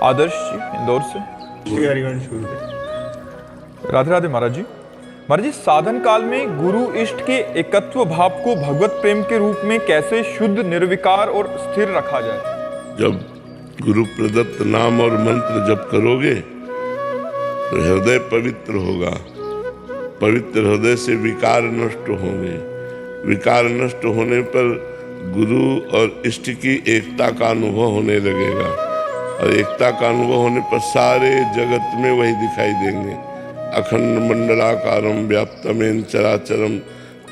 आदर्श जी इंदौर से। राधे राधे महाराज जी। महाराज जी, साधन काल में गुरु इष्ट के एकत्व भाव को भगवत प्रेम के रूप में कैसे शुद्ध, निर्विकार और स्थिर रखा जाए? जब गुरु प्रदत्त नाम और मंत्र जप करोगे तो हृदय पवित्र होगा। पवित्र हृदय से विकार नष्ट होंगे। विकार नष्ट होने पर गुरु और इष्ट की एकता का अनुभव होने लगेगा, और एकता का अनुभव होने पर सारे जगत में वही दिखाई देंगे। अखंड मंडलाकारम व्याप्तमेन चराचरम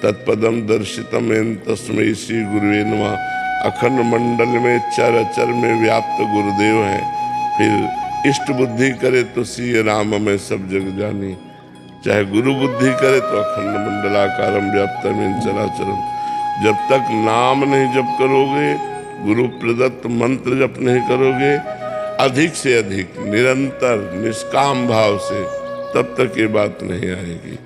तत्पदम दर्शितमेन तस्मै श्री गुरुवे नमः। अखंड मंडल में चर अचर में व्याप्त गुरुदेव हैं। फिर इष्ट बुद्धि करे तो श्री राम में सब जग जानी। चाहे गुरु बुद्धि करे तो अखंड मंडलाकारम व्याप्तमेन चराचरम। जब तक नाम नहीं जप करोगे, गुरु प्रदत्त मंत्र जप नहीं करोगे अधिक से अधिक निरंतर निष्काम भाव से, तब तक ये बात नहीं आएगी।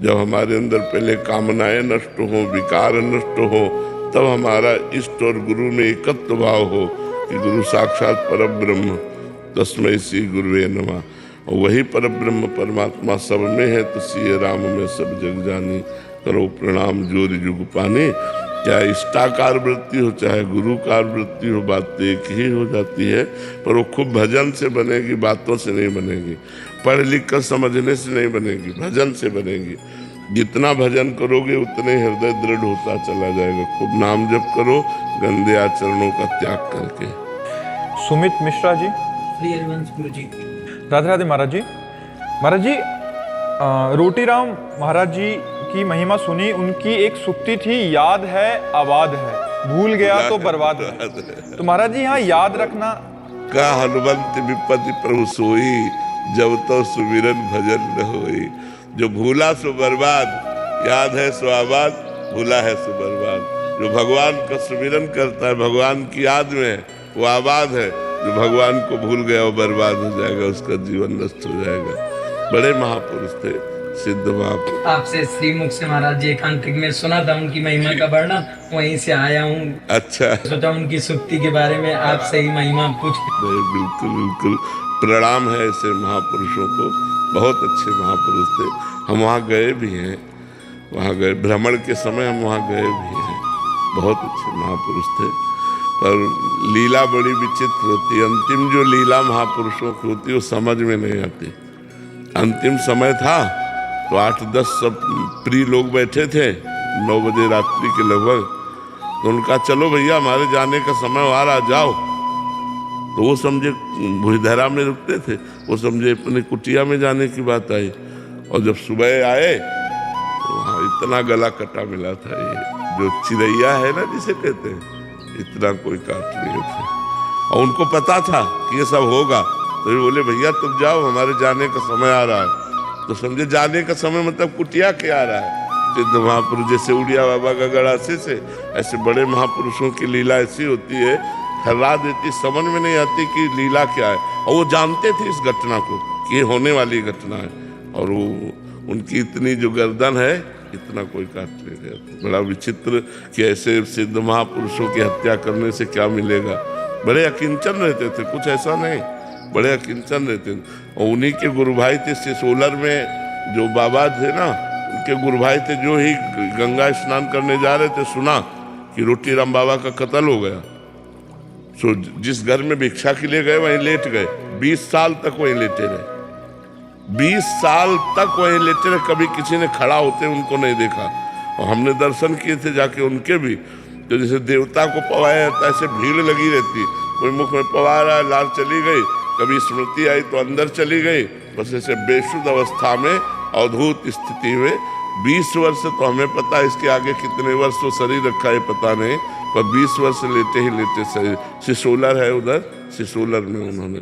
जब हमारे अंदर पहले कामनाएं नष्ट हो, विकार नष्ट हो, तब हमारा इष्ट और गुरु में एकत्व भाव हो कि गुरु साक्षात परब्रह्म तस्मै श्री गुरुवे नमः। और वही परब्रह्म परमात्मा सब में है तो श्री राम में सब जग जानी। करो प्रणाम जोरी जुग पानी। चाहे इष्टाकार वृत्ति हो चाहे गुरुकार वृत्ति हो, बात तो एक ही हो जाती है, पर वो खूब भजन से बनेगी, बातों से नहीं बनेगी। पढ़ लिख कर समझने से नहीं बनेगी, भजन से बनेगी। जितना भजन करोगे उतने हृदय दृढ़ होता चला जाएगा। खूब नाम जप करो गंदे आचरणों का त्याग करके। सुमित मिश्रा जी। राधे राधे महाराज जी। महाराज जी, रोटीराम महाराज जी की महिमा सुनी। उनकी एक सुक्ति थी, याद है आबाद है, भूल गया तो बर्बाद है। तो महाराज जी यहाँ याद रखना का हनुमंत विपत्ति प्रभु सोई, जब तो सुमिरन भजन न होई। जो भूला सो बर्बाद, याद है सो आबाद, भूला है सो बर्बाद। जो भगवान का सुमिरन करता है, भगवान की याद में है, वो आबाद है। जो भगवान को भूल गया वो बर्बाद हो जाएगा, उसका जीवन नष्ट हो जाएगा। बड़े महापुरुष थे सिद्ध महापुरुष। आपसे श्रीमुख से महाराज जी एकांतिक में सुना था उनकी महिमा का वर्णन, वहीं से आया हूँ। अच्छा, सोचा उनकी सुक्ति के बारे में आपसे ही महिमा पूछ। बिल्कुल बिल्कुल प्रणाम है ऐसे महापुरुषों को। बहुत अच्छे महापुरुष थे। हम वहाँ गए भी हैं, वहाँ गए भ्रमण के समय, हम वहाँ गए भी हैं। बहुत अच्छे महापुरुष थे, पर लीला बड़ी विचित्र होती है। अंतिम जो लीला महापुरुषों की होती है वो समझ में नहीं आती। अंतिम समय था तो 8-10 सब प्रिय लोग बैठे थे 9 बजे रात्रि के लगभग। तो उनका चलो भैया हमारे जाने का समय आ रहा, जाओ। तो वो समझे भुजधरा में रुकते थे, वो समझे अपने कुटिया में जाने की बात आई। और जब सुबह आए तो वहाँ इतना गला कटा मिला था, ये जो चिड़ैया है ना जिसे कहते हैं, इतना कोई काट लिए थे। और उनको पता था कि ये सब होगा, तो ये बोले भैया तुम जाओ हमारे जाने का समय आ रहा है। तो समझे जाने का समय मतलब कुटिया के आ रहा है। सिद्ध महापुरुष जैसे उड़िया बाबा का गड़ासे से, ऐसे बड़े महापुरुषों की लीला ऐसी होती है, हरा देती, समझ में नहीं आती कि लीला क्या है। और वो जानते थे इस घटना को कि ये होने वाली घटना है। और वो उनकी इतनी जो गर्दन है, इतना कोई काट नहीं गया। बड़ा विचित्र कि ऐसे सिद्ध महापुरुषों की हत्या करने से क्या मिलेगा। बड़े अकिंचन रहते थे, कुछ ऐसा नहीं, बड़े अकिंचन रहते थे। और उन्हीं के गुरु भाई थे सिसोलर में जो बाबा थे ना, उनके गुरु भाई थे। जो ही गंगा स्नान करने जा रहे थे, सुना कि रोटीराम बाबा का कत्ल हो गया। सो जिस घर में भिक्षा के लिए गए वहीं लेट गए। 20 साल तक वहीं लेटे रहे। 20 साल तक वहीं लेटे रहे, कभी किसी ने खड़ा होते उनको नहीं देखा। और हमने दर्शन किए थे जाके उनके भी। तो जैसे देवता को पवाया जाता है, ऐसे भीड़ लगी रहती। कोई मुख में पवा रहा है, लाल चली गई, कभी स्मृति आई तो अंदर चली गई। बस ऐसे बेशुद्ध अवस्था में, अद्भुत स्थिति में 20 वर्ष तो हमें पता है, इसके आगे कितने वर्ष तो शरीर रखा है पता नहीं, पर 20 वर्ष लेटे ही लेटे शरीर। सिसोलर है उधर, सिसोलर में उन्होंने